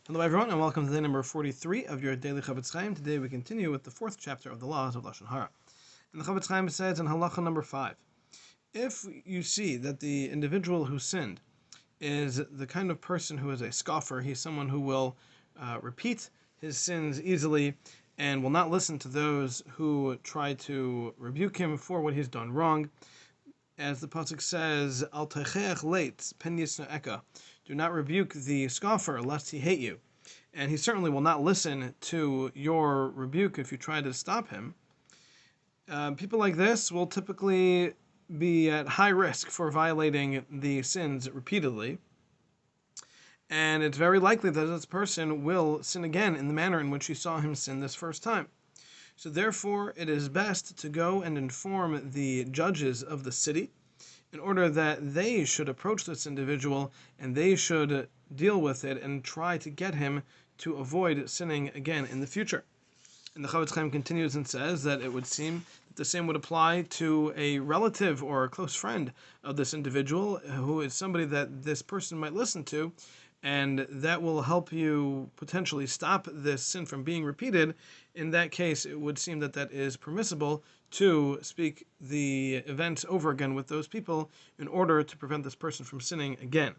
Hello everyone and welcome to day number 43 of your daily Chofetz Chaim. Today we continue with the fourth chapter of the laws of Lashon Hara. And the Chofetz Chaim says in halacha number 5, if you see that the individual who sinned is the kind of person who is a scoffer, he's someone who will repeat his sins easily and will not listen to those who try to rebuke him for what he's done wrong. As the pasuk says, "Al techeach leit pen yisna'eka," do not rebuke the scoffer lest he hate you, and he certainly will not listen to your rebuke if you try to stop him. People like this will typically be at high risk for violating the sins repeatedly, and it's very likely that this person will sin again in the manner in which you saw him sin this first time. So therefore, it is best to go and inform the judges of the city in order that they should approach this individual and they should deal with it and try to get him to avoid sinning again in the future. And the Chofetz Chaim continues and says that it would seem that the same would apply to a relative or a close friend of this individual who is somebody that this person might listen to, and that will help you potentially stop this sin from being repeated. In that case, it would seem that that is permissible to speak the events over again with those people in order to prevent this person from sinning again.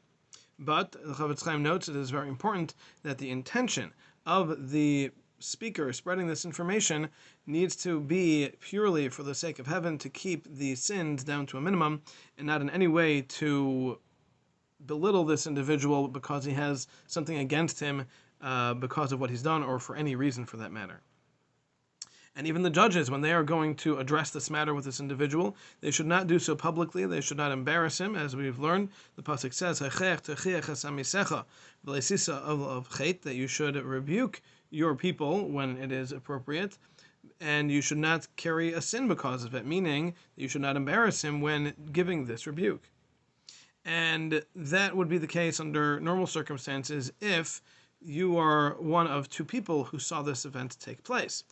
But the Chofetz Chaim notes it is very important that the intention of the speaker spreading this information needs to be purely for the sake of heaven, to keep the sins down to a minimum and not in any way to belittle this individual because he has something against him because of what he's done or for any reason for that matter. And even the judges, when they are going to address this matter with this individual, they should not do so publicly. They should not embarrass him, as we've learned. The pasuk says, that you should rebuke your people when it is appropriate, and you should not carry a sin because of it, meaning that you should not embarrass him when giving this rebuke. And that would be the case under normal circumstances if you are one of two people who saw this event take place.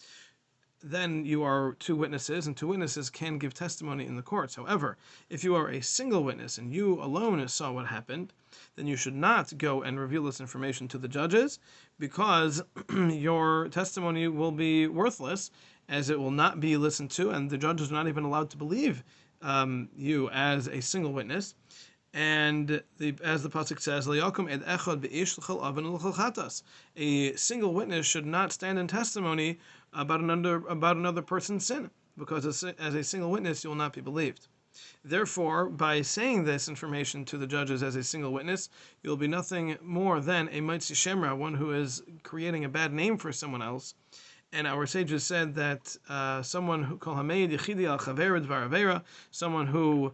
Then you are two witnesses, and two witnesses can give testimony in the courts. However, if you are a single witness and you alone saw what happened, then you should not go and reveal this information to the judges, because your testimony will be worthless, as it will not be listened to, and the judges are not even allowed to believe you as a single witness. And as the pasuk says, a single witness should not stand in testimony about another person's sin, because as a single witness you will not be believed. Therefore, by saying this information to the judges as a single witness, you will be nothing more than a Motzi Shemra, one who is creating a bad name for someone else. And our sages said that someone who kol hameid yichidi al chavered varavera, someone who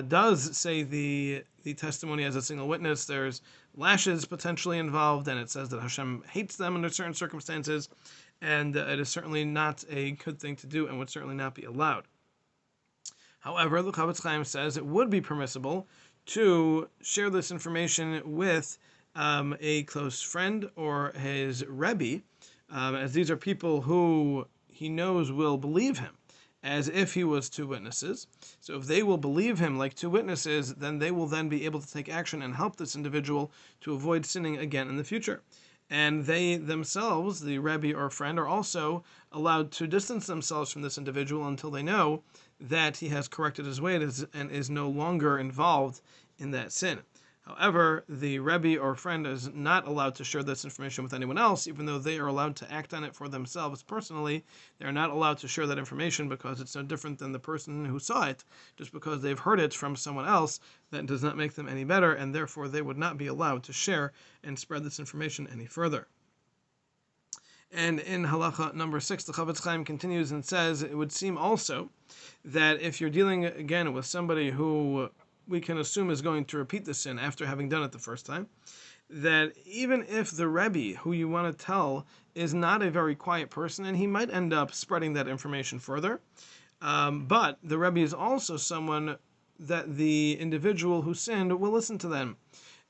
does say the testimony as a single witness, there's lashes potentially involved, and it says that Hashem hates them under certain circumstances, and it is certainly not a good thing to do and would certainly not be allowed. However, the Chofetz Chaim says it would be permissible to share this information with a close friend or his Rebbe, as these are people who he knows will believe him as if he was two witnesses. So if they will believe him like two witnesses, then they will then be able to take action and help this individual to avoid sinning again in the future. And they themselves, the Rebbe or friend, are also allowed to distance themselves from this individual until they know that he has corrected his ways and is no longer involved in that sin. However, the Rebbe or friend is not allowed to share this information with anyone else, even though they are allowed to act on it for themselves personally. They are not allowed to share that information because it's no different than the person who saw it. Just because they've heard it from someone else, that does not make them any better, and therefore they would not be allowed to share and spread this information any further. And in halacha number 6, the Chofetz Chaim continues and says, it would seem also that if you're dealing again with somebody who we can assume is going to repeat the sin after having done it the first time, that even if the Rebbe who you want to tell is not a very quiet person, and he might end up spreading that information further, but the Rebbe is also someone that the individual who sinned will listen to them.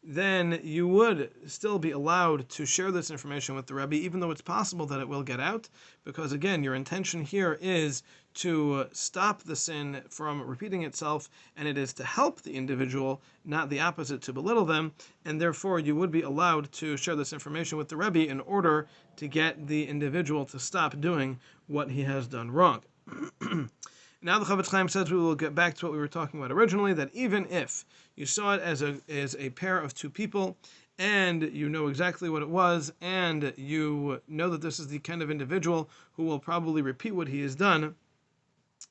then you would still be allowed to share this information with the Rebbe, even though it's possible that it will get out, because again, your intention here is to stop the sin from repeating itself, and it is to help the individual, not the opposite, to belittle them, and therefore you would be allowed to share this information with the Rebbe in order to get the individual to stop doing what he has done wrong. Now the Chofetz Chaim says we will get back to what we were talking about originally, that even if you saw it as a pair of two people, and you know exactly what it was, and you know that this is the kind of individual who will probably repeat what he has done,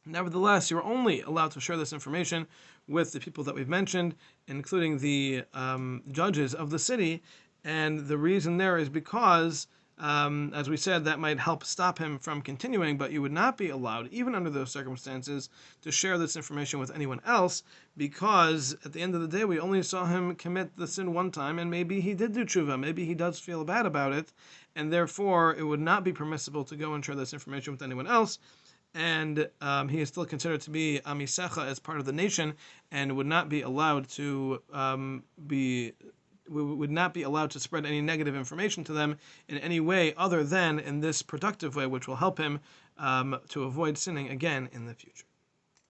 nevertheless, you're only allowed to share this information with the people that we've mentioned, including the judges of the city, and the reason there is because as we said, that might help stop him from continuing, but you would not be allowed, even under those circumstances, to share this information with anyone else, because at the end of the day, we only saw him commit the sin one time, and maybe he did do tshuva, maybe he does feel bad about it, and therefore it would not be permissible to go and share this information with anyone else, and he is still considered to be Amisecha as part of the nation, and would not be allowed to we would not be allowed to spread any negative information to them in any way other than in this productive way, which will help him to avoid sinning again in the future.